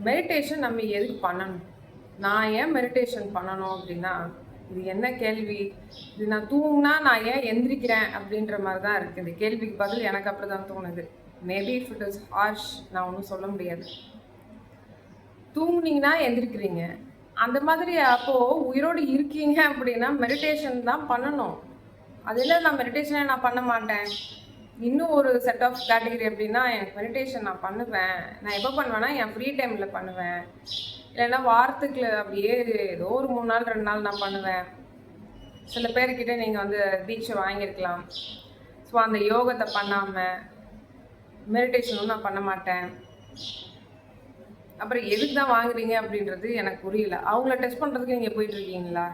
Meditation நம்ம எதுக்கு பண்ணணும்? நான் ஏன் மெடிடேஷன் பண்ணணும் அப்படின்னா, இது என்ன கேள்வி? இது நான் தூங்குனா நான் ஏன் எந்திரிக்கிறேன் அப்படின்ற மாதிரி தான் இருக்குது. இந்த கேள்விக்கு பதில் எனக்கு அப்படி தான் தோணுது. Maybe if it is harsh, நான் ஒன்றும் சொல்ல முடியாது. தூங்குனீங்கன்னா எந்திரிக்கிறீங்க. அந்த மாதிரி அப்போது உயிரோடு இருக்கீங்க அப்படின்னா மெடிடேஷன் தான் பண்ணணும். அது இல்லை நான் மெடிடேஷனே நான் பண்ண மாட்டேன். இன்னும் ஒரு செட் ஆஃப் கேட்டகரி எப்படின்னா, எனக்கு மெடிடேஷன் நான் பண்ணுவேன். நான் எப்போ பண்ணுவேன்னா, என் ஃப்ரீ டைமில் பண்ணுவேன். இல்லைன்னா வாரத்துக்கு அப்படியே ஏதோ ஒரு 3 நாள் 2 நாள் நான் பண்ணுவேன். சில பேர்கிட்ட நீங்கள் வந்து தீட்சை வாங்கியிருக்கலாம். ஸோ அந்த யோகத்தை பண்ணாமல் மெடிடேஷனும் நான் பண்ண மாட்டேன். அப்புறம் எதுக்கு தான் வாங்குறீங்க அப்படின்றது எனக்கு புரியல. அவங்கள டெஸ்ட் பண்ணுறதுக்கு நீங்கள் போயிட்டுருக்கீங்களா?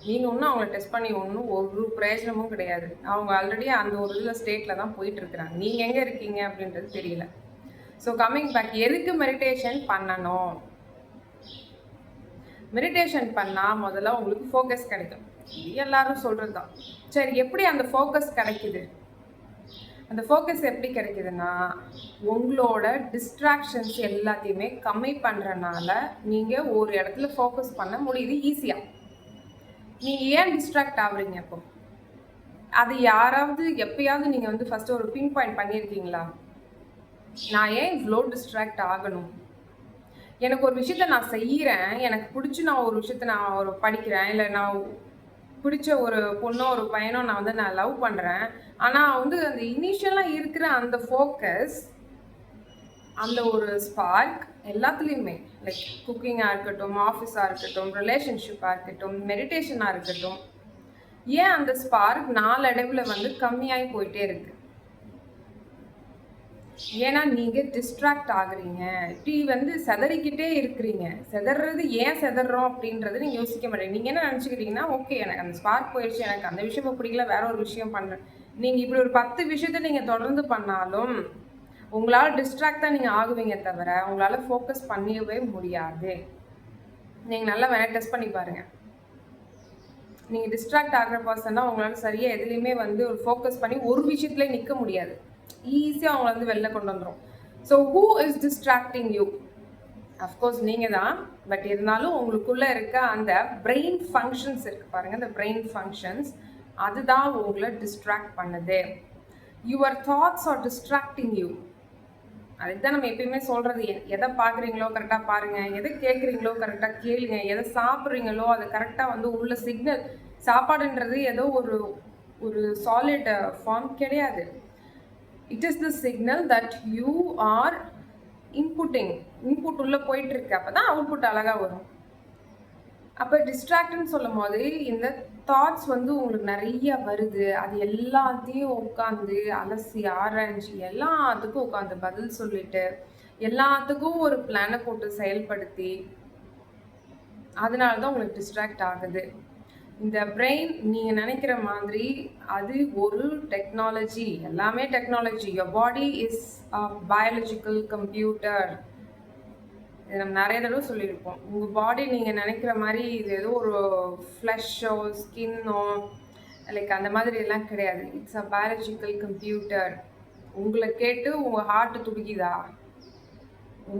நீங்கள் ஒன்றும் அவங்கள டெஸ்ட் பண்ணி ஒன்றும் ஒரு பிரயோஜனமும் கிடையாது. அவங்க ஆல்ரெடி அந்த ஒரு இதில் ஸ்டேட்டில் தான் போயிட்டுருக்குறாங்க. நீங்கள் எங்கே இருக்கீங்க அப்படின்றது தெரியல. ஸோ கம்மிங் பேக், எதுக்கு மெடிடேஷன் பண்ணணும்? மெடிடேஷன் பண்ணால் முதல்ல உங்களுக்கு ஃபோக்கஸ் கிடைக்கும். இது எல்லாரும் சொல்கிறது தான். சரி, எப்படி அந்த ஃபோக்கஸ் கிடைக்குது? அந்த ஃபோக்கஸ் எப்படி கிடைக்குதுன்னா, உங்களோட டிஸ்ட்ராக்ஷன்ஸ் எல்லாத்தையுமே கம்மி பண்ணுறனால நீங்கள் ஒரு இடத்துல ஃபோக்கஸ் பண்ண முடியுது ஈஸியாக. நீங்கள் ஏன் டிஸ்ட்ராக்ட் ஆகுறீங்க? அப்போ அது யாராவது எப்பயாவது நீங்கள் வந்து ஃபஸ்ட்டு ஒரு பின் பாயிண்ட் பண்ணியிருக்கீங்களா? நான் ஏன் இவ்வளோ டிஸ்ட்ராக்ட் ஆகணும்? எனக்கு ஒரு விஷயத்த நான் செய்கிறேன், எனக்கு பிடிச்சி நான் ஒரு விஷயத்த நான் ஒரு படிக்கிறேன், இல்லை நான் பிடிச்ச ஒரு பொண்ணோ ஒரு பையனோ நான் லவ் பண்ணுறேன். ஆனால் வந்து அந்த இனிஷியலாக இருக்கிற அந்த ஃபோக்கஸ், அந்த ஒரு ஸ்பார்க் எல்லாத்துலேயுமே, லைக் குக்கிங்காக இருக்கட்டும், ஆஃபீஸாக இருக்கட்டும், ரிலேஷன்ஷிப்பாக இருக்கட்டும், மெடிடேஷனாக இருக்கட்டும், ஏன் அந்த ஸ்பார்க் நாளடைவில் வந்து கம்மியாகி போயிட்டே இருக்குது? ஏன்னா நீங்கள் டிஸ்ட்ராக்ட் ஆகுறீங்க. இப்படி வந்து செதறிக்கிட்டே இருக்கிறீங்க. செதறது ஏன் செதறோம் அப்படின்றது நீங்கள் யோசிக்க மாட்டேங்க. நீங்கள் என்ன நினச்சிக்கிறீங்கன்னா, ஓகே எனக்கு அந்த ஸ்பார்க் போயிடுச்சு, எனக்கு அந்த விஷயம் பிடிக்கல, வேற ஒரு விஷயம் பண்ணுறேன். நீங்கள் இப்படி ஒரு 10 விஷயத்த நீங்கள் தொடர்ந்து பண்ணாலும் உங்களால் டிஸ்ட்ராக்ட் தான் நீங்கள் ஆகுவீங்க தவிர உங்களால் ஃபோக்கஸ் பண்ணவே முடியாது. நீங்கள் நல்லா வேணால் டெஸ்ட் பண்ணி பாருங்கள். நீங்கள் டிஸ்ட்ராக்ட் ஆகிற பர்சன்னா உங்களால் சரியாக எதுலேயுமே வந்து ஒரு ஃபோக்கஸ் பண்ணி ஒரு விஷயத்துலேயே நிற்க முடியாது. ஈஸியாக அவங்கள வந்து வெளில கொண்டு வந்துடும். So who is distracting you? Of course நீங்கள் தான். பட் இருந்தாலும் உங்களுக்குள்ளே இருக்க அந்த பிரெயின் ஃபங்க்ஷன்ஸ் இருக்குது பாருங்கள், அந்த பிரெயின் ஃபங்க்ஷன்ஸ் அதுதான் உங்களை டிஸ்ட்ராக்ட் பண்ணுது. Your thoughts are distracting you. அதுக்கு தான் நம்ம எப்பயுமே சொல்கிறது, எதை பார்க்குறீங்களோ கரெக்டாக பாருங்கள், எதை கேட்குறீங்களோ கரெக்டாக கேளுங்க, எதை சாப்பிட்றீங்களோ அது கரெக்டாக வந்து உள்ள சிக்னல். சாப்பாடுன்றது ஏதோ ஒரு ஒரு சாலிட் ஃபார்ம் கிடையாது. It is the signal that you are inputting. Input உள்ளே போயிட்டுருக்கு, அப்போ தான் அவுட்புட் அழகாக வரும். அப்போ டிஸ்ட்ராக்ட்னு சொல்லும் போது இந்த தாட்ஸ் வந்து உங்களுக்கு நிறைய வருது. அது எல்லாத்தையும் உட்காந்து அலசி ஆராய்ச்சி எல்லாத்துக்கும் உட்காந்து பதில் சொல்லிட்டு எல்லாத்துக்கும் ஒரு பிளானை போட்டு செயல்படுத்தி அதனால தான் உங்களுக்கு டிஸ்ட்ராக்ட் ஆகுது. இந்த பிரெயின் நீங்கள் நினைக்கிற மாதிரி அது ஒரு டெக்னாலஜி, எல்லாமே technology. Your body is a biological computer. இது நம்ம நிறைய தடவை சொல்லியிருப்போம். உங்கள் பாடி நீங்கள் நினைக்கிற மாதிரி இது ஏதோ ஒரு ஃப்ளஷோ ஸ்கின்னோ லைக் அந்த மாதிரி எல்லாம் கிடையாது. It's a biological computer. உங்களை கேட்டு உங்கள் ஹார்ட் துடிக்குதா?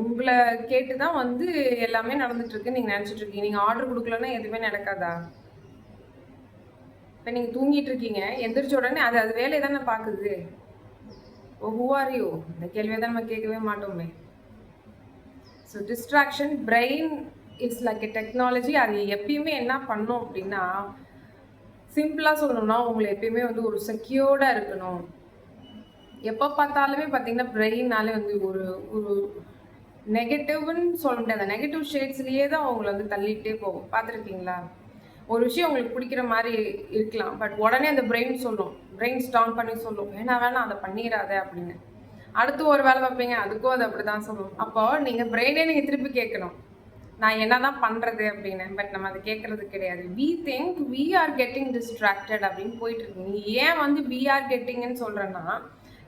உங்களை கேட்டு தான் வந்து எல்லாமே நடந்துட்டுருக்கு நீங்கள் நினச்சிட்ருக்கீங்க. நீங்கள் ஆர்டர் கொடுக்கலன்னா எதுவுமே நடக்காதா? இப்போ நீங்கள் தூங்கிட்டு இருக்கீங்க, எந்திரிச்ச உடனே அது அது வேலையை தானே பார்க்குது. Oh who are you? இந்த கேள்வியை தான் நம்ம கேட்கவே மாட்டோமே. So distraction, brain is like a technology. அது எப்பயுமே என்ன பண்ணும் அப்படின்னா, சிம்பிளாக சொல்லணும்னா உங்களை எப்பயுமே வந்து ஒரு செக்யூர்டாக இருக்கணும். எப்போ பார்த்தாலுமே பார்த்தீங்கன்னா பிரெயின்னாலே வந்து ஒரு ஒரு நெகட்டிவ்னு சொல்ல முடியாது. நெகட்டிவ் ஷேட்ஸ்லேயே தான் அவங்களை வந்து தள்ளிகிட்டே போகும். பார்த்துருக்கீங்களா? ஒரு விஷயம் உங்களுக்கு பிடிக்கிற மாதிரி இருக்கலாம், பட் உடனே அந்த பிரெயின் சொல்லும், பிரெயின் ஸ்டார்ட் பண்ணி சொல்லும், வேணாம் அதை பண்ணிடாத அப்படின்னு. அடுத்து ஒரு வேலை பார்ப்பீங்க, அதுக்கும் அது அப்படி தான் சொல்லும். அப்போ நீங்கள் பிரெயினே நீங்கள் திருப்பி கேட்கணும், நான் என்ன தான் பண்ணுறது அப்படின்னு. பட் நம்ம அதை கேட்குறது கிடையாது. We think we are getting distracted அப்படின்னு போயிட்டு இருக்கு. நீங்கள் ஏன் வந்து வி ஆர் கெட்டிங்னு சொல்கிறேன்னா,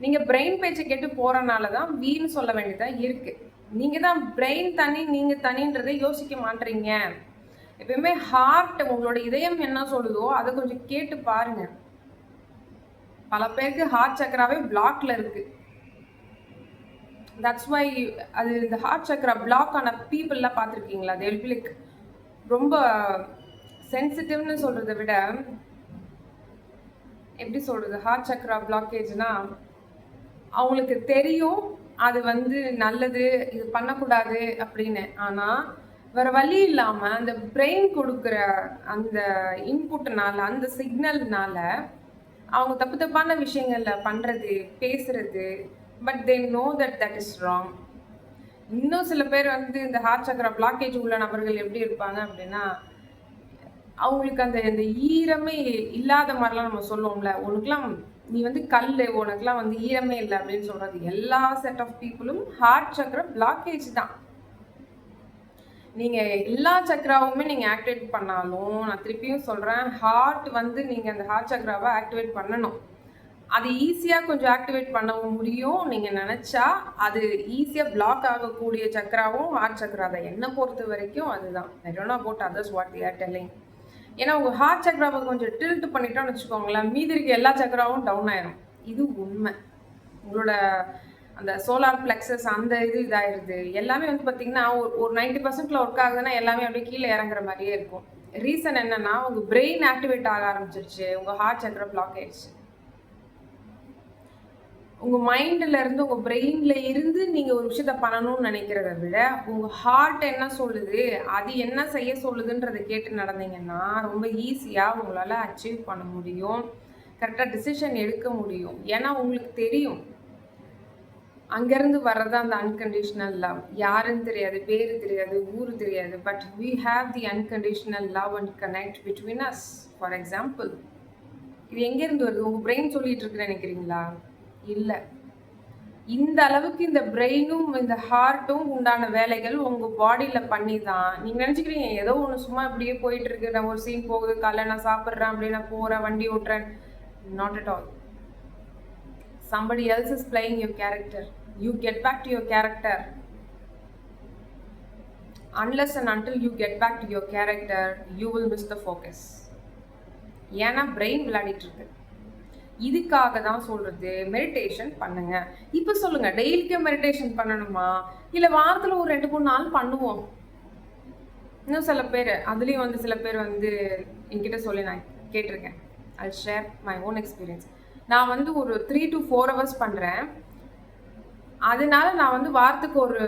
நீங்கள் பிரெயின் பேச்சை கேட்டு போகிறனால தான் வீன்னு சொல்ல வேண்டியதாக இருக்குது. நீங்கள் தான் பிரெயின் தனி நீங்கள் தனின்றதை யோசிக்க மாட்டீங்க. எப்பயுமே ஹார்ட், உங்களோட இதயம் என்ன சொல்லுதோ அதை கொஞ்சம் கேட்டு பாருங்க. பல பேருக்கு ஹார்ட் சக்கராவே பிளாக்ல இருக்கு. தட்ஸ் வை அது இந்த ஹார்ட் சக்கரா பிளாக் ஆன பீப்புளெலாம் பார்த்துருக்கீங்களா? தே வில் பி லைக் ரொம்ப சென்சிட்டிவ்னு சொல்கிறத விட எப்படி சொல்கிறது, ஹார்ட் சக்கரா பிளாக்கேஜ்னா அவங்களுக்கு தெரியும் அது வந்து நல்லது, இது பண்ணக்கூடாது அப்படின்னு. ஆனால் வேறு வழி இல்லாமல் அந்த பிரெயின் கொடுக்குற அந்த இன்புட்னால, அந்த சிக்னல்னால அவங்க தப்பு தப்பான விஷயங்களில் பண்ணுறது, பேசுறது. But they know that that is wrong. இன்னும் சில பேர் வந்து இந்த ஹார்ட் சக்கரா பிளாக்கேஜ் உள்ள நபர்கள் எப்படி இருப்பாங்க அப்படின்னா, அவங்களுக்கு அந்த இந்த ஈரமே இல்லாத மாதிரிலாம் நம்ம சொல்லுவோம்ல, உனக்குலாம் நீ வந்து கல், உனக்குலாம் வந்து ஈரமே இல்லை அப்படின்னு சொல்றது எல்லா செட் ஆஃப் பீப்புளும் ஹார்ட் சக்கரா பிளாக்கேஜ் தான். நீங்கள் எல்லா சக்கராவுமே நீங்கள் ஆக்டிவேட் பண்ணாலும், நான் திருப்பியும் சொல்கிறேன், ஹார்ட் வந்து நீங்கள் அந்த ஹார்ட் சக்கராவை ஆக்டிவேட் பண்ணணும். அது ஈஸியாக கொஞ்சம் ஆக்டிவேட் பண்ணவும் முடியும் நீங்கள் நினச்சா. அது ஈஸியாக பிளாக் ஆகக்கூடிய சக்கராவும் ஹார்ட் சக்கரா தான். என்னை பொறுத்த வரைக்கும் அதுதான். ஐ don't know about others what they are telling. ஏன்னா உங்கள் ஹார்ட் சக்கராவை கொஞ்சம் டில்ட் பண்ணிட்டோன்னு வச்சுக்கோங்களேன், மீதி இருக்க எல்லா சக்கராவும் டவுன் ஆயிரும். இது உண்மை. உங்களோட அந்த சோலார் பிளெக்ஸஸ் அந்த இதாகிடுது. எல்லாமே வந்து பார்த்திங்கன்னா ஒரு 90% ஒர்க் ஆகுதுன்னா எல்லாமே அப்படியே கீழே இறங்குற மாதிரியே இருக்கும். ரீசன் என்னென்னா, உங்கள் பிரெயின் ஆக்டிவேட் ஆக ஆரம்பிச்சிருச்சு, உங்கள் ஹார்ட் சக்கரை பிளாக் ஆயிடுச்சு. உங்கள் மைண்டில் இருந்து, உங்கள் பிரெயினில் இருந்து நீங்கள் ஒரு விஷயத்த பண்ணணும்னு நினைக்கிறத விட, உங்கள் ஹார்ட் என்ன சொல்லுது, அது என்ன செய்ய சொல்லுதுன்றதை கேட்டு நடந்தீங்கன்னா ரொம்ப ஈஸியாக உங்களால் அச்சீவ் பண்ண முடியும், கரெக்டாக டிசிஷன் எடுக்க முடியும். ஏன்னா உங்களுக்கு தெரியும் அங்கேருந்து வர்றது அந்த அன்கண்டிஷனல் லவ். யாருன்னு தெரியாது, பேர் தெரியாது, ஊர் தெரியாது, but we have the unconditional love and connect between us. For example, இது எங்கேருந்து வருது? உங்கள் பிரெயின் சொல்லிட்டு இருக்குன்னு நினைக்கிறீங்களா? இல்லை. இந்த அளவுக்கு இந்த பிரெயினும் இந்த ஹார்ட்டும் உண்டான வேலைகள் உங்கள் பாடியில் பண்ணி தான் நீங்கள் நினச்சிக்கிறீங்க ஏதோ ஒன்று சும்மா இப்படியே போயிட்டு இருக்கு, நான் ஒரு சீன் போகுது, காலைல நான் சாப்பிட்றேன், அப்படியே நான் போகிறேன், வண்டி ஓட்டுறேன். Not at all. Somebody else is playing your character. You get back to your character. Unless and until you get back to your character, you will miss the focus. ஏன்னா பிரெயின் விளையாடிட்டு இருக்கு. இதுக்காக தான் சொல்றது மெடிடேஷன் பண்ணுங்க. இப்போ சொல்லுங்க, டெய்லிக்கே meditation பண்ணணுமா, இல்லை வாரத்தில் ஒரு 2-3 நாள் பண்ணுவோம்? இன்னும் சில பேர் அதுலேயும் வந்து சில பேர் வந்து என்கிட்ட சொல்லி நான் கேட்டிருக்கேன். I'll share my own experience. நான் வந்து ஒரு 3 to 4 hours பண்ணுறேன். அதனால நான் வந்து வாரத்துக்கு ஒரு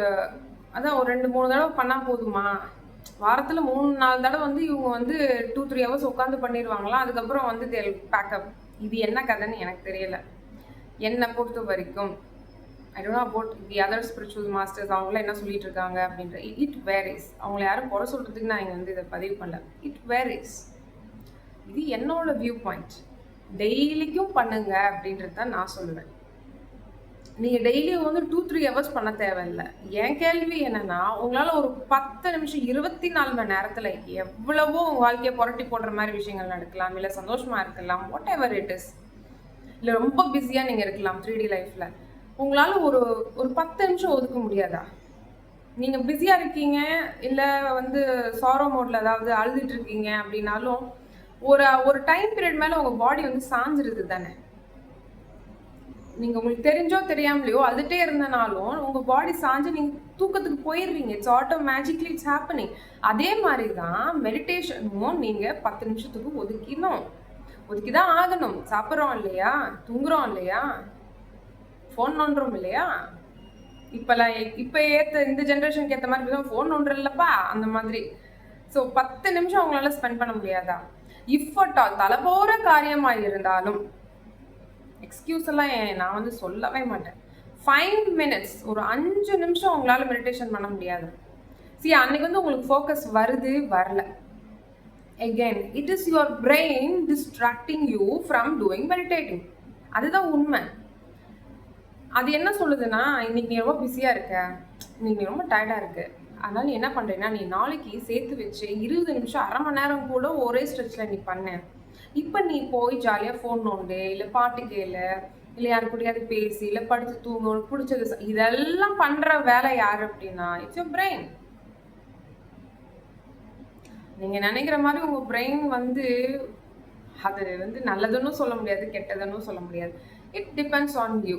2-3 தடவை பண்ணால் போதுமா? வாரத்தில் 3-4 தடவை வந்து இவங்க வந்து 2-3 hours உட்காந்து பண்ணிடுவாங்களாம். அதுக்கப்புறம் வந்து தேல் பேக்கப். இது என்ன கதைன்னு எனக்கு தெரியல. என்னை பொறுத்த வரைக்கும் ஐ don't know about the other spiritual masters, அவங்களாம் என்ன சொல்லிட்டு இருக்காங்க அப்படின்ற. It varies. அவங்கள யாரும் குறை சொல்கிறதுக்கு நான் இங்கே வந்து இதை பதிவு பண்ணல. It varies. இது என்னோட வியூ பாயிண்ட். டெய்லிக்கும் பண்ணுங்க அப்படின்றது தான் நான் சொல்லுவேன். நீங்கள் டெய்லியும் வந்து 2-3 hours பண்ண தேவையில்லை. என் கேள்வி என்னன்னா, உங்களால் ஒரு 10 நிமிஷம் 24 மணி நேரத்தில் எவ்வளவோ உங்கள் வாழ்க்கையை புரட்டி போடுற மாதிரி விஷயங்கள் நடக்கலாம், இல்லை சந்தோஷமாக இருக்கலாம், வாட் எவர் இட் இஸ், இல்லை ரொம்ப பிஸியாக நீங்கள் இருக்கலாம் 3D லைஃப்பில். உங்களால் ஒரு 10 நிமிஷம் ஒதுக்க முடியாதா? நீங்கள் பிஸியாக இருக்கீங்க, இல்லை வந்து சாரோ மோடில் அதாவது அழுதுட்டு இருக்கீங்க அப்படின்னாலும் ஒரு டைம் பீரியட் மேலே உங்கள் பாடி வந்து சாஞ்சிருது தானே. நீங்கள் உங்களுக்கு தெரிஞ்சோ தெரியாமலையோ அழுதுகிட்டே இருந்தனாலும் உங்கள் பாடி சாஞ்சு நீங்கள் தூக்கத்துக்கு போயிடுறீங்க. It's automatically it's happening. அதே மாதிரி தான் மெடிடேஷனும் நீங்கள் 10 நிமிஷத்துக்கு ஒதுக்கி தான் ஆகணும். சாப்பிட்றோம் இல்லையா, தூங்குறோம் இல்லையா, ஃபோன் நோண்டுறோம் இல்லையா. இப்போ இந்த ஜென்ரேஷனுக்கு ஏற்ற மாதிரி ஃபோன் நோண்டுறல்லப்பா அந்த மாதிரி. ஸோ 10 நிமிஷம் அவங்களால ஸ்பெண்ட் பண்ண முடியாதா? இஃப் அட் ஆல் தலை போகிற காரியமாக இருந்தாலும், எக்ஸ்கியூஸ் எல்லாம் நான் வந்து சொல்லவே மாட்டேன். 5 minutes, ஒரு 5 நிமிஷம் உங்களால் மெடிடேஷன் பண்ண முடியாது. அன்னைக்கு வந்து உங்களுக்கு ஃபோக்கஸ் வருது வரல. Again, it is your brain distracting you from doing meditating. அதுதான் உண்மை. அது என்ன சொல்லுதுன்னா, இன்னைக்கு நீ ரொம்ப பிஸியாக இருக்க, இன்னைக்கு நீ ரொம்ப டயர்டாக இருக்கு, அதனால் நீ என்ன பண்ணுறீங்கன்னா, நீ நாளைக்கு சேர்த்து வச்சு 20 நிமிஷம் 1/2 மணி நேரம் கூட ஒரே ஸ்ட்ரெச்சில் நீ பண்ண. இப்போ நீ போய் ஜாலியாக ஃபோன் நோண்டு, இல்லை பாட்டு கேளு, இல்லை யாரு கூடயாவது பேசி, இல்லை படுத்து தூங்க, உனக்கு பிடிச்சது இதெல்லாம் பண்ணுற வேலை யார் அப்படின்னா, இட்ஸ் யுவர் பிரெயின். நீங்கள் நினைக்கிற மாதிரி உங்கள் பிரெயின் வந்து அது வந்து நல்லதுன்னு சொல்ல முடியாது, கெட்டதுன்னு சொல்ல முடியாது. It depends on you.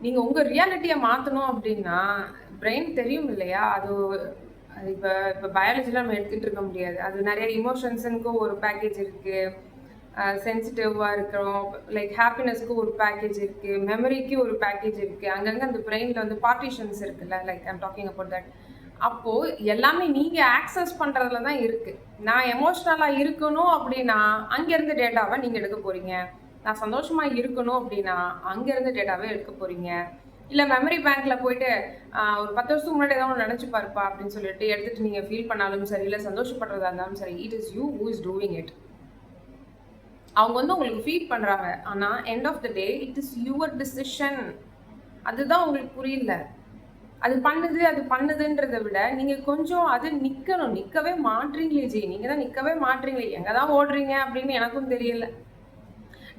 நீங்கள் உங்கள் ரியாலிட்டியை மாற்றணும் அப்படின்னா பிரெயின் தெரியும் இல்லையா, அது இப்போ இப்போ பயாலஜிலாம் நம்ம எடுத்துகிட்டு இருக்க முடியாது. அது நிறைய இமோஷன்ஸுக்கு ஒரு பேக்கேஜ் இருக்குது, சென்சிட்டிவாக இருக்கிறோம், லைக் ஹாப்பினஸ்க்கு ஒரு பேக்கேஜ் இருக்குது, மெமரிக்கு ஒரு பேக்கேஜ் இருக்குது. அங்கங்கே அந்த பிரெயினில் வந்து பார்ட்டிஷன்ஸ் இருக்குல்ல, like I'm talking about that. அப்போது எல்லாமே நீங்கள் ஆக்சஸ் பண்ணுறதுல தான் இருக்குது. நான் எமோஷ்னலாக இருக்கணும் அப்படின்னா அங்கேருந்து டேட்டாவை நீங்கள் எடுக்க போகிறீங்க. நான் சந்தோஷமாக இருக்கணும் அப்படின்னா அங்கேருந்து டேட்டாவே எடுக்க போகிறீங்க. இல்லை மெமரி பேங்க்கில் போயிட்டு ஒரு 10 வருஷத்துக்கு முன்னாடி ஏதாவது ஒன்று நினச்சி பாருப்பா அப்படின்னு சொல்லிட்டு எடுத்துகிட்டு நீங்கள் ஃபீல் பண்ணாலும் சரி, இல்லை சந்தோஷப்படுறதா இருந்தாலும் சரி, it is you who is doing it. அவங்க வந்து உங்களுக்கு ஃபீட் பண்ணுறாங்க, ஆனால் end of the day it is your decision. அதுதான் உங்களுக்கு புரியல. அது பண்ணுதுன்றதை விட நீங்கள் கொஞ்சம் அது நிற்கவே மாட்றீங்களே ஜி, நீங்கள் தான் நிற்கவே மாட்றீங்களே, எங்கே தான் ஓடுறீங்க அப்படின்னு எனக்கும் தெரியல.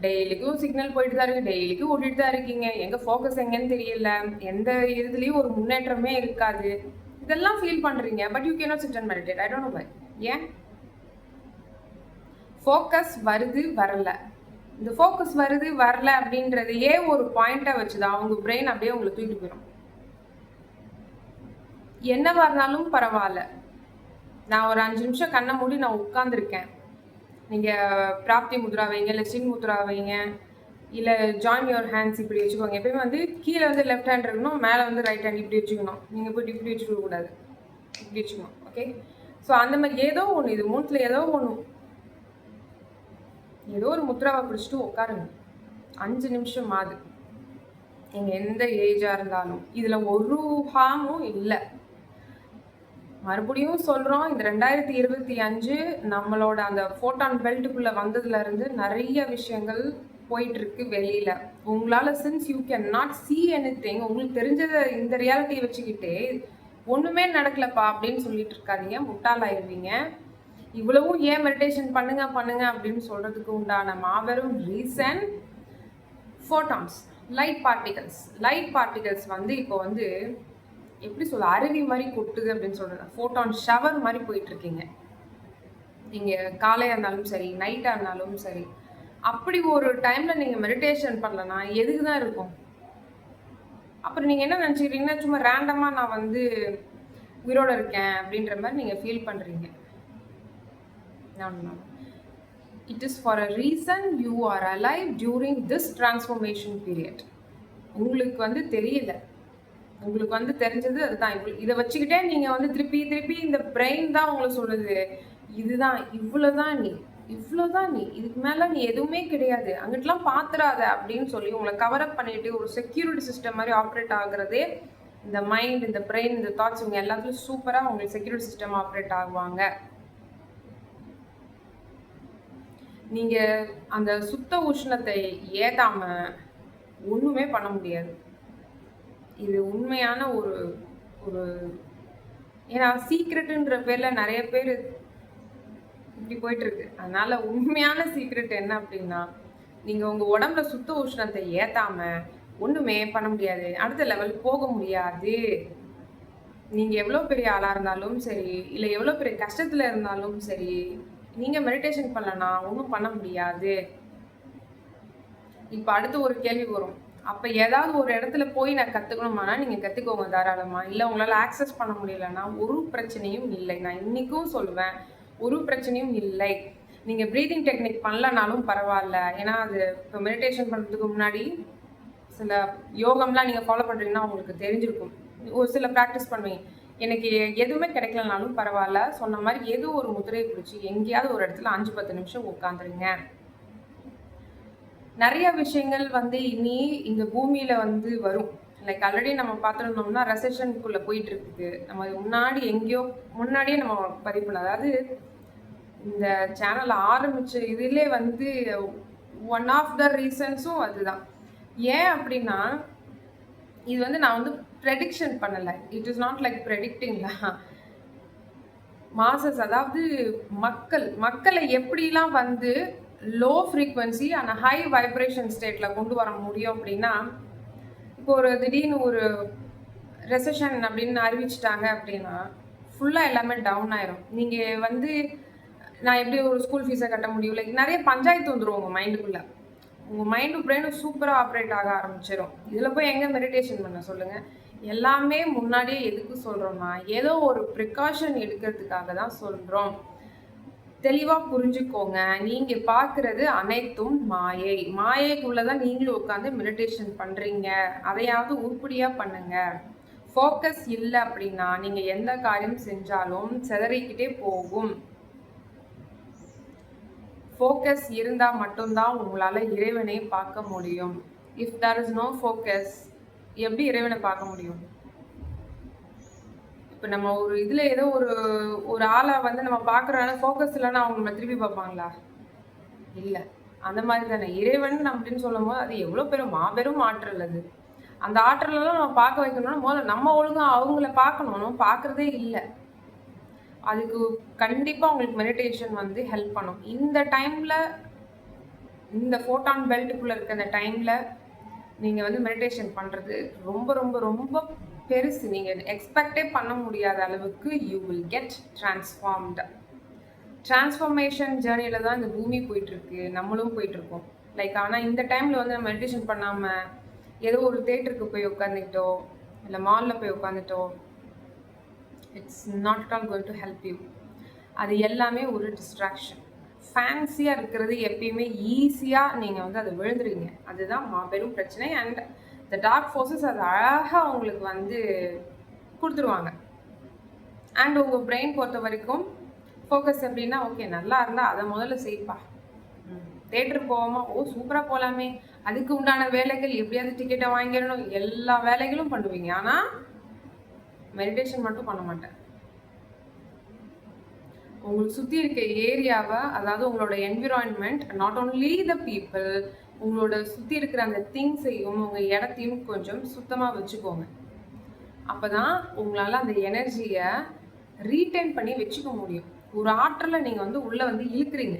டெய்லிக்கும் சிக்னல் போயிட்டு தான் இருக்குது, டெய்லிக்கும் ஓடிட்டு தான் இருக்கீங்க, எங்கள் ஃபோக்கஸ் எங்கன்னு தெரியல, எந்த இதுலேயும் ஒரு முன்னேற்றமே இருக்காது. இதெல்லாம் ஃபீல் பண்ணுறீங்க, but you cannot sit and meditate. I don't know why. ஏன் ஃபோக்கஸ் வருது வரல, இந்த ஃபோக்கஸ் வருது வரல அப்படின்றதையே ஒரு பாயிண்ட்டை வச்சுதான் அவங்க பிரெயின் அப்படியே உங்களை தூக்கிட்டு போயிடும். என்னவா இருந்தாலும் பரவாயில்ல, நான் ஒரு 5 நிமிஷம் கண்ணை மூடி நான் உட்காந்துருக்கேன், நீங்கள் பிராப்தி முத்ரா வைங்க, இல்லை சின் முத்ரா வைங்க, இல்லை ஜாயின் யுவர் ஹேண்ட்ஸ் இப்படி வச்சுக்கோங்க. எப்பயுமே வந்து கீழே வந்து லெஃப்ட் ஹேண்ட் இருக்கணும், மேலே வந்து ரைட் ஹேண்ட் இப்படி வச்சுக்கணும். நீங்கள் போய்ட்டு இப்படி வச்சுக்க கூடாது, இப்படி வச்சுக்கணும். ஓகே, ஸோ அந்த மாதிரி ஏதோ ஒன்று, இது மூணுத்தில் ஏதோ ஒன்று, ஏதோ ஒரு முத்ராவை பிடிச்சிட்டு உட்காருங்க 5 நிமிஷம் ஆகுது. நீங்கள் எந்த ஏஜாக இருந்தாலும் இதில் ஒரு ஹார்மும் இல்லை. மறுபடியும் சொல்கிறோம், இந்த 2025 நம்மளோட அந்த ஃபோட்டான் பெல்ட்டுக்குள்ளே வந்ததுலேருந்து நிறைய விஷயங்கள் போயிட்டுருக்கு வெளியில். உங்களால் since you can not C anything, உங்களுக்கு தெரிஞ்சதை இந்த ரியாலிட்டியை வச்சுக்கிட்டே ஒன்றுமே நடக்கலப்பா அப்படின்னு சொல்லிட்டு இருக்காதீங்க, முட்டாளாயிருவீங்க. இவ்வளவும் ஏன் மெடிடேஷன் பண்ணுங்க அப்படின்னு சொல்கிறதுக்கு உண்டான மாபெரும் ரீசன் ஃபோட்டான்ஸ், லைட் பார்ட்டிகல்ஸ் வந்து இப்போ வந்து எப்படி சொல்ல, அருவி மாதிரி கொட்டுது அப்படின்னு சொல்கிறது, ஃபோட்டான் ஷவர் மாதிரி போயிட்டுருக்கீங்க. நீங்கள் காலையாக இருந்தாலும் சரி, நைட்டாக இருந்தாலும் சரி. அப்படி ஒரு டைமில் நீங்கள் மெடிடேஷன் பண்ணலன்னா எதுக்கு தான் இருக்கும்? அப்புறம் நீங்கள் என்ன நினச்சிக்கிறீங்கன்னா, சும்மா ரேண்டமாக நான் வந்து உயிரோடு இருக்கேன் அப்படின்ற மாதிரி நீங்கள் ஃபீல் பண்ணுறீங்க. It is for a reason you are alive during this transformation period. உங்களுக்கு வந்து தெரியல, உங்களுக்கு வந்து தெரிஞ்சது அதுதான். இதை வச்சுக்கிட்டே நீங்கள் வந்து திருப்பி இந்த பிரெயின் தான் உங்களை சொல்லுது, இதுதான், இவ்வளோதான் நீ, இதுக்கு மேலே நீ எதுவுமே கிடையாது, அங்கிட்டலாம் பார்த்துடாத அப்படின்னு சொல்லி உங்களை கவரப் பண்ணிட்டு ஒரு செக்யூரிட்டி சிஸ்டம் மாதிரி ஆப்ரேட் ஆகுறதே இந்த மைண்ட், இந்த பிரெயின், இந்த தாட்ஸ், இவங்க எல்லாத்துலையும் சூப்பராக உங்களுக்கு செக்யூரிட்டி சிஸ்டம் ஆப்ரேட் ஆகுவாங்க. நீங்கள் அந்த சுத்த உஷ்ணத்தை ஏதாமல் ஒன்றுமே பண்ண முடியாது. இது உண்மையான ஒரு ஒரு ஏன்னா சீக்ரெட்டுன்ற பேரில் நிறைய பேர் இப்படி போயிட்டுருக்கு. அதனால் உண்மையான சீக்ரெட் என்ன அப்படின்னா, நீங்கள் உங்கள் உடம்புல சுத்த உஷ்ணத்தை ஏற்றாமல் ஒன்றுமே பண்ண முடியாது, அடுத்த லெவல் போக முடியாது. நீங்கள் எவ்வளோ பெரிய ஆளாக இருந்தாலும் சரி, இல்லை எவ்வளோ பெரிய கஷ்டத்தில் இருந்தாலும் சரி, நீங்கள் மெடிடேஷன் பண்ணலன்னா ஒன்றும் பண்ண முடியாது. இப்போ அடுத்து ஒரு கேள்வி வரும், அப்போ ஏதாவது ஒரு இடத்துல போய் நான் கற்றுக்கணுமானா நீங்கள் கற்றுக்கோங்க தாராளமாக. இல்லை உங்களால் ஆக்சஸ் பண்ண முடியலன்னா ஒரு பிரச்சனையும் இல்லை. நான் இன்றைக்கும் சொல்லுவேன், ஒரு பிரச்சனையும் இல்லை. நீங்கள் ப்ரீதிங் டெக்னிக் பண்ணலனாலும் பரவாயில்ல. ஏன்னா அது இப்போ மெடிடேஷன் பண்ணுறதுக்கு முன்னாடி சில யோகம்லாம் நீங்கள் ஃபாலோ பண்ணுறீங்கன்னா உங்களுக்கு தெரிஞ்சிருக்கும். ஒரு சில ப்ராக்டிஸ் பண்ணுவீங்க. எனக்கு எதுவுமே கிடைக்கலனாலும் பரவாயில்ல, சொன்ன மாதிரி ஏதோ ஒரு முதிரையை பிடிச்சி எங்கேயாவது ஒரு இடத்துல 5-10 நிமிஷம் உட்காந்துருங்க. நிறைய விஷயங்கள் வந்து இனி இந்த பூமியில் வந்து வரும். லைக் ஆல்ரெடி நம்ம பார்த்துருந்தோம்னா ரெசெஷனுக்குள்ளே போயிட்டு இருக்குது. நம்ம முன்னாடியே நம்ம பதிவு பண்ண, அதாவது இந்த சேனல் ஆரம்பித்த இதிலே வந்து ஒன் ஆஃப் த ரீசன்ஸும் அதுதான். ஏன் அப்படின்னா, இது வந்து நான் வந்து ப்ரெடிக்ஷன் பண்ணலை, இட் இஸ் நாட் லைக் ப்ரெடிக்டிங்லா மாசஸ். அதாவது மக்களை எப்படிலாம் வந்து லோ ஃப்ரீக்வன்சி ஆனால் ஹை வைப்ரேஷன் ஸ்டேட்டில் கொண்டு வர முடியும் அப்படின்னா, இப்போ ஒரு திடீர்னு ஒரு ரெசெஷன் அப்படின்னு அறிவிச்சிட்டாங்க அப்படின்னா ஃபுல்லாக எல்லாமே டவுன் ஆயிரும். நீங்கள் வந்து நான் எப்படி ஒரு ஸ்கூல் ஃபீஸை கட்ட முடியும், லைக் நிறைய பஞ்சாயத்து வந்துடும் உங்கள் மைண்டுக்குள்ளே. உங்கள் மைண்டும் பிரெயினும் சூப்பராக ஆப்ரேட் ஆக ஆரம்பிச்சிடும். இதில் போய் எங்கே மெடிடேஷன் பண்ண சொல்லுங்கள்? எல்லாமே முன்னாடியே எதுக்கு சொல்கிறோம்னா, ஏதோ ஒரு ப்ரிகாஷன் எடுக்கிறதுக்காக தான் சொல்கிறோம். தெளிவாக புரிஞ்சுக்கோங்க. நீங்கள் பார்க்குறது அனைத்தும் மாயை. மாயைக்குள்ளே தான் நீங்களும் உட்காந்து மெடிடேஷன் பண்ணுறீங்க. அதையாவது உருப்படியாக பண்ணுங்கள். ஃபோக்கஸ் இல்லை அப்படின்னா நீங்கள் எந்த காரியம் செஞ்சாலும் சிதறிக்கிட்டே போகும். ஃபோக்கஸ் இருந்தால் மட்டும்தான் உங்களால் இறைவனை பார்க்க முடியும். If there is no focus, எப்படி இறைவனை பார்க்க முடியும்? இப்போ நம்ம ஒரு இதில் ஏதோ ஒரு ஆளை வந்து நம்ம பார்க்குறோன்னா ஃபோக்கஸ் இல்லைன்னா அவங்க நம்ம திருப்பி பார்ப்பாங்களா? இல்லை. அந்த மாதிரி தானே இறைவன் அப்படின்னு சொல்லும் போது அது எவ்வளோ மாபெரும் ஆற்றல் அது. அந்த ஆற்றலெல்லாம் நம்ம பார்க்க வைக்கணும்னா முதல்ல நம்ம ஒழுங்காக அவங்கள பார்க்கணும். நம்ம பார்க்குறதே இல்லை. அதுக்கு கண்டிப்பாக உங்களுக்கு மெடிடேஷன் வந்து ஹெல்ப் பண்ணும். இந்த டைமில், இந்த ஃபோட்டான் பெல்ட்டுக்குள்ளே இருக்க அந்த டைமில் நீங்கள் வந்து மெடிடேஷன் பண்ணுறது ரொம்ப ரொம்ப ரொம்ப பெருசு. நீங்கள் எக்ஸ்பெக்டே பண்ண முடியாத அளவுக்கு you will get transformed. Transformation ஜேர்னியில் தான் இந்த பூமி போயிட்டுருக்கு, நம்மளும் போயிட்டுருக்கோம். லைக் ஆனால் இந்த டைமில் வந்து நம்ம மெடிடேஷன் பண்ணாமல் ஏதோ ஒரு தேட்டருக்கு போய் உட்காந்துக்கிட்டோ இல்லை மாலில் போய் உட்காந்துட்டோ, it's not at all going to help you. அது எல்லாமே ஒரு டிஸ்ட்ராக்ஷன். ஃபேன்சியாக இருக்கிறது எப்பயுமே ஈஸியாக நீங்கள் வந்து அதை விழுந்துருவீங்க. அதுதான் மாபெரும் பிரச்சனை. அண்ட் த டார்க் ஃபோர்ஸஸ் அது அழகாக உங்களுக்கு வந்து கொடுத்துருவாங்க. அண்ட் உங்கள் பிரெயின் பொறுத்த வரைக்கும் ஃபோக்கஸ் எப்படின்னா, ஓகே நல்லா இருந்தால் அதை முதல்ல செய்ப்பா. தேட்டருக்கு போவோமா? ஓ சூப்பராக போகலாமே. அதுக்கு உண்டான வேலைகள் எப்படியாவது டிக்கெட்டை வாங்கிடணும், எல்லா வேலைகளும் பண்ணுவீங்க. ஆனால் மெடிடேஷன் மட்டும் பண்ண மாட்டேன். உங்களுக்கு சுற்றி இருக்க ஏரியாவை, அதாவது உங்களோட environment, not only the people, உங்களோட சுற்றி இருக்கிற அந்த திங்ஸையும் உங்கள் இடத்தையும் கொஞ்சம் சுத்தமாக வச்சுக்கோங்க. அப்போ தான் உங்களால் அந்த எனர்ஜியை ரீட்டைன் பண்ணி வச்சுக்க முடியும். ஒரு ஆற்றலை நீங்கள் வந்து உள்ளே வந்து இழுக்கிறீங்க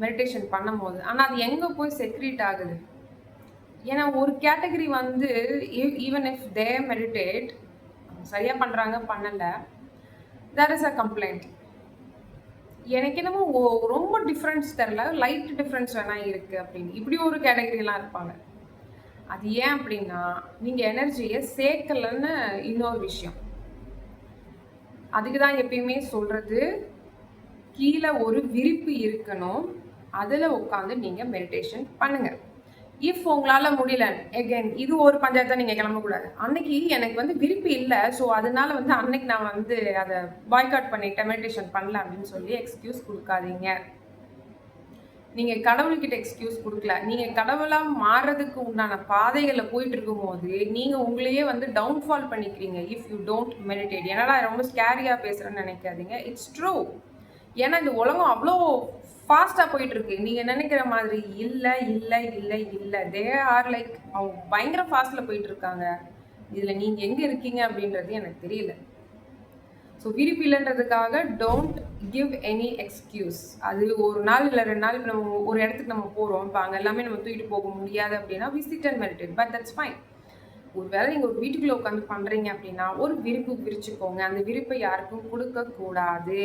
மெடிடேஷன் பண்ணும் போது. ஆனால் அது எங்கே போய் செக்ரீட் ஆகுது? ஏன்னா ஒரு கேட்டகரி வந்து ஈவன் இஃப் தே மெடிடேட் சரியாக பண்ணுறாங்க, பண்ணலை, தேர் இஸ் அ கம்ப்ளைண்ட். எனக்கு என்னமோ ரொம்ப டிஃப்ரென்ஸ் தெரில, லைட் டிஃப்ரென்ஸ் வேணால் இருக்குது அப்படின்னு இப்படி ஒரு கேட்டகரிலாம் இருப்பாங்க. அது ஏன் அப்படின்னா நீங்கள் எனர்ஜியை சேர்க்கலன்னு இன்னொரு விஷயம். அதுக்கு தான் எப்பயுமே சொல்கிறது, கீழே ஒரு விரிப்பு இருக்கணும், அதில் உட்காந்து நீங்கள் மெடிடேஷன் பண்ணுங்கள். இஃப் உங்களால் முடியல, எகெயின் இது ஒரு பஞ்சாயத்தை நீங்கள் கிளம்பக்கூடாது. அன்னைக்கு எனக்கு வந்து விருப்பம் இல்லை, ஸோ அதனால வந்து அன்னைக்கு நான் வந்து அதை பாய்காட் பண்ணிட்டேன், மெடிடேஷன் பண்ணல அப்படின்னு சொல்லி எக்ஸ்கியூஸ் கொடுக்காதீங்க. நீங்கள் கடவுள்கிட்ட எக்ஸ்கியூஸ் கொடுக்கல. நீங்கள் கடவுளாக மாறுறதுக்கு உண்டான பாதைகளில் போயிட்டு இருக்கும்போது நீங்கள் உங்களையே வந்து டவுன்ஃபால் பண்ணிக்கிறீங்க இஃப் யூ டோன்ட் மெடிடேட். ஏன்னா ரொம்ப ஸ்கேரியாக பேசுகிறேன்னு நினைக்காதீங்க. It's true. ஏன்னா இந்த உலகம் அவ்வளோ ஃபாஸ்ட்டாக போயிட்டுருக்கு. நீங்கள் நினைக்கிற மாதிரி இல்லை இல்லை இல்லை இல்லை. தே ஆர் லைக் அவங்க பயங்கர ஃபாஸ்ட்டில் போயிட்டுருக்காங்க. இதில் நீங்கள் எங்கே இருக்கீங்க அப்படின்றது எனக்கு தெரியல. ஸோ விருப்பம் இல்லைன்றதுக்காக டோன்ட் கிவ் எனி எக்ஸ்கியூஸ். அது ஒரு நாள் இல்லை 2 நாள் இப்போ நம்ம ஒரு இடத்துக்கு நம்ம போகிறோம், இப்போ அங்கே எல்லாமே நம்ம தூக்கிட்டு போக முடியாது அப்படின்னா we sit and meditate, but that's fine. ஒரு வேளை நீங்கள் ஒரு வீட்டுக்குள்ளே உட்காந்து பண்ணுறீங்க அப்படின்னா ஒரு விருப்பு விரிச்சுக்கோங்க. அந்த விருப்பை யாருக்கும் கொடுக்கக்கூடாது.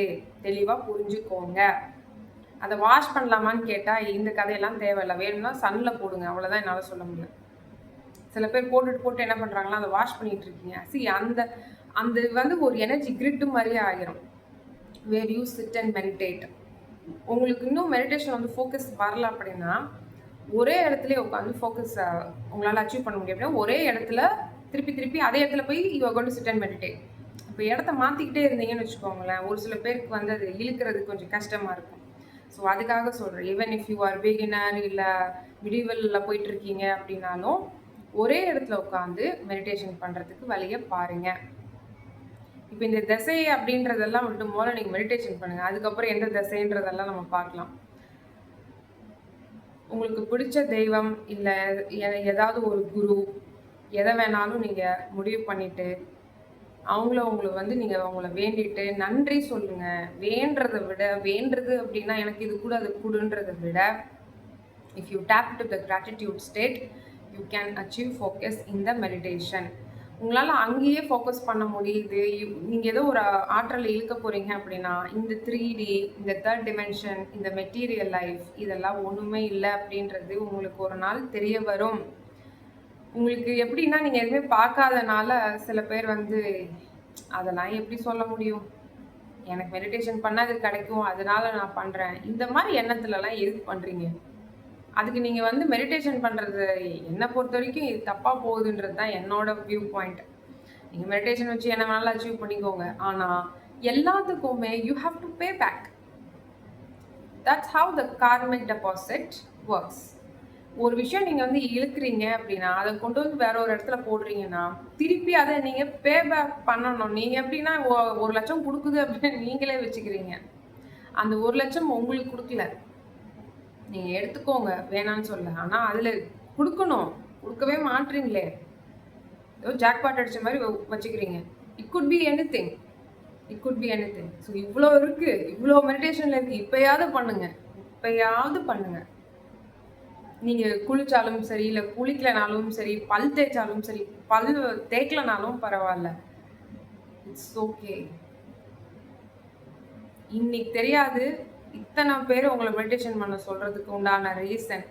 தெளிவாக புரிஞ்சுக்கோங்க. அதை வாஷ் பண்ணலாமான்னு கேட்டால் இந்த கதையெல்லாம் தேவையில்லை. வேணும்னா சன்னில் போடுங்க, அவ்வளோதான் என்னால் சொல்ல முடியும். சில பேர் போட்டு என்ன பண்ணுறாங்களா, அதை வாஷ் பண்ணிகிட்டு இருக்கீங்க. அந்த வந்து ஒரு எனர்ஜி கிரிட்டு மாதிரியே ஆகிரும். Where you sit and meditate. உங்களுக்கு இன்னும் மெடிடேஷன் வந்து ஃபோக்கஸ் வரல அப்படின்னா ஒரே இடத்துல உட்காந்து ஃபோக்கஸ் உங்களால் அச்சீவ் பண்ண முடியும். அப்படின்னா ஒரே இடத்துல திருப்பி அதே இடத்துல போய் you are going to sit and meditate. இப்போ இடத்த மாற்றிக்கிட்டே இருந்தீங்கன்னு வச்சுக்கோங்களேன், ஒரு சில பேருக்கு வந்து அது இழுக்கிறது கொஞ்சம் கஷ்டமாக இருக்கும். ஸோ அதுக்காக சொல்கிறேன், even if you are beginner இல்லை மிடிவலில் போயிட்டுருக்கீங்க அப்படின்னாலும் ஒரே இடத்துல உட்காந்து மெடிடேஷன் பண்ணுறதுக்கு வழியை பாருங்கள். இப்போ இந்த திசை அப்படின்றதெல்லாம் விட்டு முதல்ல நீங்கள் மெடிடேஷன் பண்ணுங்கள். அதுக்கப்புறம் எந்த திசைன்றதெல்லாம் நம்ம பார்க்கலாம். உங்களுக்கு பிடிச்ச தெய்வம் இல்லை ஏதாவது ஒரு குரு, எதை வேணாலும் நீங்கள் முடிவு பண்ணிவிட்டு உங்களை வந்து நீங்கள் அவங்கள வேண்டிட்டு நன்றி சொல்லுங்கள். வேண்டுறது அப்படின்னா எனக்கு இது கூட அது கூடுன்றதை விட if you tape to the gratitude state you can achieve focus in the meditation. உங்களால் அங்கேயே ஃபோக்கஸ் பண்ண முடியுது. நீங்கள் ஏதோ ஒரு ஆற்றலை இழுக்க போகிறீங்க அப்படின்னா, இந்த 3D, இந்த தேர்ட் டிமென்ஷன், இந்த மெட்டீரியல் லைஃப் இதெல்லாம் ஒன்றுமே இல்லை அப்படின்றது உங்களுக்கு ஒரு நாள் தெரிய வரும். உங்களுக்கு எப்படின்னா, நீங்கள் எதுவுமே பார்க்காதனால சில பேர் வந்து அதெல்லாம் எப்படி சொல்ல முடியும், எனக்கு மெடிடேஷன் பண்ணால் அது கிடைக்கும் அதனால நான் பண்ணுறேன், இந்த மாதிரி எண்ணத்துலலாம் எதுக்கு பண்ணுறீங்க? அதுக்கு நீங்கள் வந்து மெடிடேஷன் பண்ணுறது என்னை பொறுத்த வரைக்கும் இது தப்பாக போகுதுன்றது தான் என்னோட வியூ பாயிண்ட். நீங்கள் மெடிடேஷன் வச்சு என்ன வேணாலும் அச்சீவ் பண்ணிக்கோங்க, ஆனால் எல்லாத்துக்குமே you have to pay back. That's how the karmic deposit works. ஒரு விஷயம் நீங்கள் வந்து இழுக்கிறீங்க அப்படின்னா அதை கொண்டு வந்து வேற ஒரு இடத்துல போடுறீங்கன்னா திருப்பி அதை நீங்கள் பே பேக் பண்ணணும். நீங்கள் எப்படின்னா 1,00,000 கொடுக்குது அப்படின்னு நீங்களே வச்சுக்கிறீங்க, அந்த 1,00,000 உங்களுக்கு கொடுக்கல, நீங்கள் எடுத்துக்கோங்க வேணான்னு சொல்ல, ஆனால் அதில் கொடுக்கணும், கொடுக்கவே மாட்டுறீங்களே, ஏதோ ஜாக்பாட் அடித்த மாதிரி வச்சுக்கிறீங்க. It could be any thing, it could be any thing. So இவ்வளோ இருக்குது, இவ்வளோ மெடிடேஷனில் இருக்குது, இப்போயாவது பண்ணுங்க, இப்போயாவது பண்ணுங்க. நீங்கள் குளிச்சாலும் சரி, இல்லை குளிக்கலனாலும் சரி, பல் தேய்ச்சாலும் சரி, பல் தேய்க்கலனாலும் பரவாயில்ல, இட்ஸ் ஓகே. இன்னைக்கு தெரியாது இத்தனை பேர் உங்களை மெடிடேஷன் பண்ண சொல்கிறதுக்கு உண்டான reason.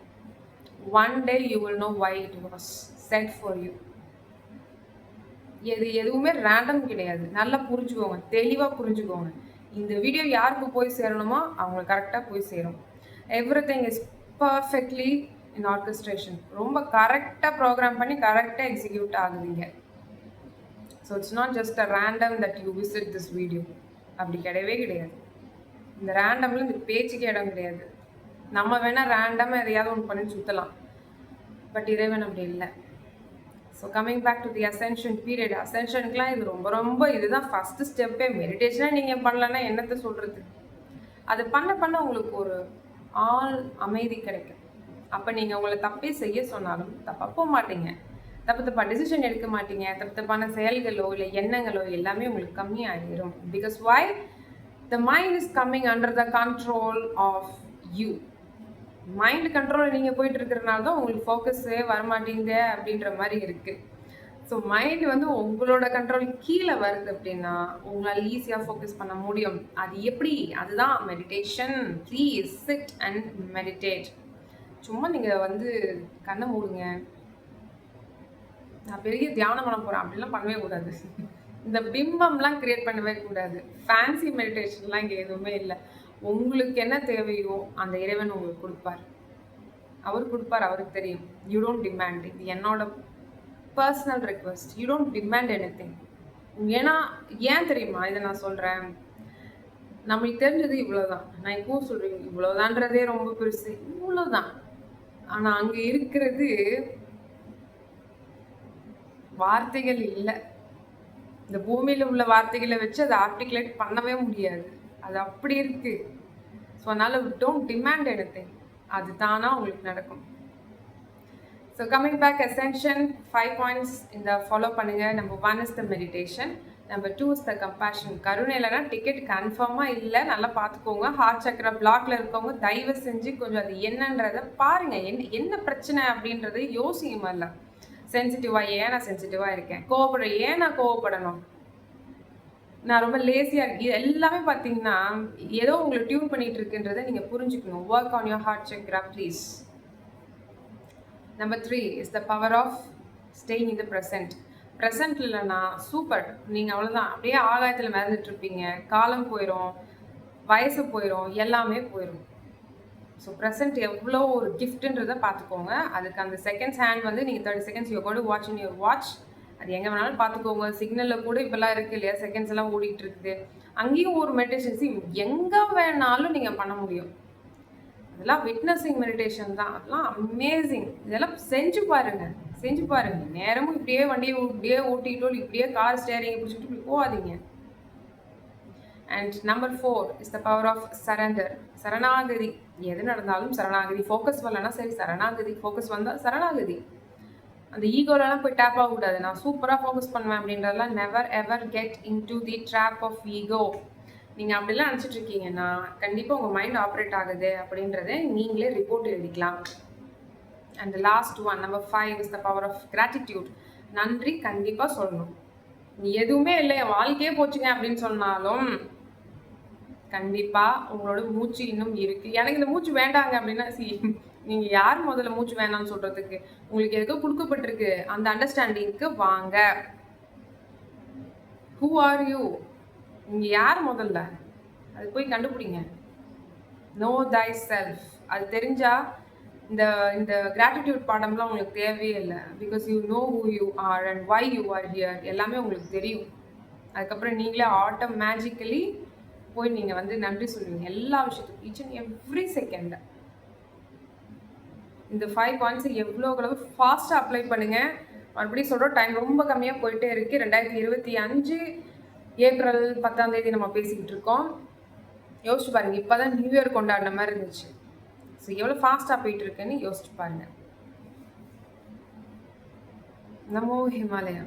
One day you will know why it was set for you. எதுவுமே ரேண்டம் கிடையாது, நல்லா புரிஞ்சுக்கோங்க, தெளிவாக புரிஞ்சுக்கோங்க. இந்த வீடியோ யாருக்கு போய் சேரணுமோ அவங்க கரெக்டாக போய் சேரும். Everything is perfectly in orchestration. ரொம்ப கரெக்டாக ப்ரோக்ராம் பண்ணி கரெக்டாக எக்ஸிக்யூட் ஆகுதுங்க. So it's not just a random that you visit this video. அப்படி கிடையவே கிடையாது. இந்த ரேண்டமில் இந்த பேச்சுக்கே இடம் கிடையாது. நம்ம வேணால் ரேண்டமாக எதையாவது ஒன்று பண்ணி சுற்றலாம், பட் இறைவன் அப்படி இல்லை. So coming back to the ascension period. அசென்ஷனுக்குலாம் இது ரொம்ப ரொம்ப இதுதான் ஃபஸ்ட்டு ஸ்டெப்பே. மெடிடேஷனாக நீங்கள் பண்ணலன்னா என்னத்தை சொல்கிறது? அது பண்ண பண்ண உங்களுக்கு ஒரு ஆள் அமைதி கிடைக்கும். அப்போ நீங்கள் உங்களை தப்பே செய்ய சொன்னாலும் தப்பாக போக மாட்டீங்க, தப்பாக டிசிஷன் எடுக்க மாட்டீங்க, தப்பான செயல்களோ இல்லை எண்ணங்களோ எல்லாமே உங்களுக்கு கம்மியாகிடும். Because why? The mind is coming under the control of you. Mind control நீங்கள் போயிட்டு இருக்கிறனால தான் உங்களுக்கு ஃபோக்கஸே வரமாட்டேங்குது அப்படின்ற மாதிரி இருக்குது. ஸோ மைண்ட் வந்து உங்களோட கண்ட்ரோல் கீழே வருது அப்படின்னா உங்களால் ஈஸியாக ஃபோக்கஸ் பண்ண முடியும். அது எப்படி? அதுதான் meditation. Please sit and meditate. சும்மா நீங்கள் வந்து கண்ணை மூடுங்க, நான் பெரிய தியானம் பண்ண போகிறேன் அப்படிலாம் பண்ணவே கூடாது. இந்த பிம்பம்லாம் கிரியேட் பண்ணவே கூடாது. ஃபேன்சி மெடிடேஷன்லாம் இங்கே எதுவுமே இல்லை. உங்களுக்கு என்ன தேவையோ அந்த இறைவன் உங்களுக்கு கொடுப்பார், அவர் கொடுப்பார், அவருக்கு தெரியும். You don't demand. இது என்னோட personal request. You don't demand any thing. ஏன்னா ஏன் தெரியுமா இதை நான் சொல்கிறேன்? நம்மளுக்கு தெரிஞ்சது இவ்வளோதான். நான் இப்போவும் சொல்கிறேன், இவ்வளோதான்றதே ரொம்ப பெருசு, இவ்வளோதான். ஆனால் அங்கே இருக்கிறது வார்த்தைகள் இல்லை. இந்த பூமியில் உள்ள வார்த்தைகளை வச்சு அதை ஆர்டிகுலேட் பண்ணவே முடியாது, அது அப்படி இருக்குது. ஸோ அதனால் டோன்ட் டிமாண்ட் எனிதிங், அது தானாக உங்களுக்கு நடக்கும். So coming back ascension 5 points இந்த ஃபாலோ பண்ணுங்கள். Number 1 is the meditation. Number 2 is the compassion. கருணை இல்லைனா டிக்கெட் கன்ஃபார்மாக இல்லை, நல்லா பார்த்துக்கோங்க. ஹார்ட் சக்கரை பிளாக்ல இருக்கவங்க தயவு செஞ்சு கொஞ்சம் அது என்னன்றதை பாருங்கள். என்ன பிரச்சனை அப்படின்றத யோசிங்க. மாதிரில சென்சிட்டிவாக ஏன் நான் சென்சிட்டிவாக இருக்கேன், ஏன் நான் கோவப்படணும், நான் ரொம்ப லேசியாக இருக்கேன், இது எல்லாமே பார்த்தீங்கன்னா ஏதோ உங்களை டியூன் பண்ணிட்டு இருக்குன்றதை நீங்கள் புரிஞ்சுக்கணும். Work on your heart chakra please. Number 3 is the power of staying in the present. Present இல்லைன்னா சூப்பர், நீங்கள் அவ்வளோதான், அப்படியே ஆகாயத்தில் மிதந்துட்டு இருப்பீங்க. காலம் போயிடும், வயசு போயிடும், எல்லாமே போயிடும். ஸோ ப்ரெசென்ட் எவ்வளோ ஒரு கிஃப்ட்டுன்றதை பார்த்துக்கோங்க. அதுக்கு அந்த செகண்ட்ஸ் ஹேண்ட் வந்து நீங்கள் 30 seconds you code watch in your watch. அது எங்கே வேணாலும் பார்த்துக்கோங்க. சிக்னலில் கூட இப்போல்லாம் இருக்குது இல்லையா, செகண்ட்ஸ் எல்லாம் ஓடிட்டு இருக்குது. அங்கேயும் ஒரு மெடிடேஷன் எங்கே வேணாலும் நீங்கள் பண்ண முடியும். அதெல்லாம் விட்னஸிங் மெடிடேஷன் தான், அதெல்லாம் அமேசிங். இதெல்லாம் செஞ்சு பாருங்கள். நேரமும் இப்படியே வண்டியை இப்படியே ஓட்டிக்கிட்டோ இப்படியே கார் ஸ்டேரிங்கை பிடிச்சிட்டு இப்படி போகாதீங்க. And number 4 is the power of surrender. சரணாகதி. எது நடந்தாலும் சரணாகதி. ஃபோக்கஸ் வரலன்னா சரி சரணாகதி, ஃபோக்கஸ் வந்தால் சரணாகதி. அந்த ஈகோலலாம் போய் டேப் ஆகக்கூடாது. நான் சூப்பராக ஃபோக்கஸ் பண்ணுவேன் அப்படின்றதெல்லாம் never ever get into the trap of ego. நீங்கள் அப்படிலாம் நினச்சிட்டு இருக்கீங்கன்னா கண்டிப்பாக உங்கள் மைண்ட் ஆப்ரேட் ஆகுது அப்படின்றத நீங்களே ரிப்போர்ட் எழுதிக்கலாம். And last one number 5 is the power of gratitude. நன்றி கண்டிப்பா சொல்லணும். நீ எதுவுமே இல்ல, என் வாழ்க்கையே போச்சுங்க அப்படின்னு சொன்னாலும், கண்டிப்பா உங்களோட மூச்சு இன்னும் இருக்கு. எனக்கு இந்த மூச்சு வேண்டாங்க அப்படின்னா, நீங்க யார் முதல்ல மூச்சு வேணாம்னு சொல்றதுக்கு? உங்களுக்கு ஏதோ குடுக்கப்பட்டிருக்கு. அந்த அண்டர்ஸ்டாண்டிங்க்கு வாங்க. Who are you? நீங்க யார் முதல்ல? அது போய் கண்டுபிடிங்க. Know thyself. அது தெரிஞ்சா இந்த இந்த கிராட்டிடியூட் பாடம்லாம் உங்களுக்கு தேவையே இல்ல. Because you know who you are and why you are here எல்லாமே உங்களுக்கு தெரியும். அதுக்கப்புறம் நீங்களே மேஜிக்கலி போய் நீங்க வந்து நன்றி சொல்லுவீங்க எல்லா விஷயத்துக்கும். Each and every second. இந்த 5 பாயிண்ட்ஸை எவ்வளோக்கு எவ்வளோ ஃபாஸ்ட்டாக அப்ளை பண்ணுங்க. மறுபடியும் சொல்கிறோம், டைம் ரொம்ப கம்மியாக போயிட்டே இருக்கு. 2025 ஏப்ரல் 10ஆம் தேதி நம்ம பேசிக்கிட்டு இருக்கோம். யோசிச்சு பாருங்க, இப்போதான் நியூ இயர் கொண்டாடின மாதிரி இருந்துச்சு. ஸோ எவ்வளோ ஃபாஸ்ட்டாக போயிட்டு இருக்குன்னு யோசிச்சு பாருங்க. நமோ ஹிமாலயா.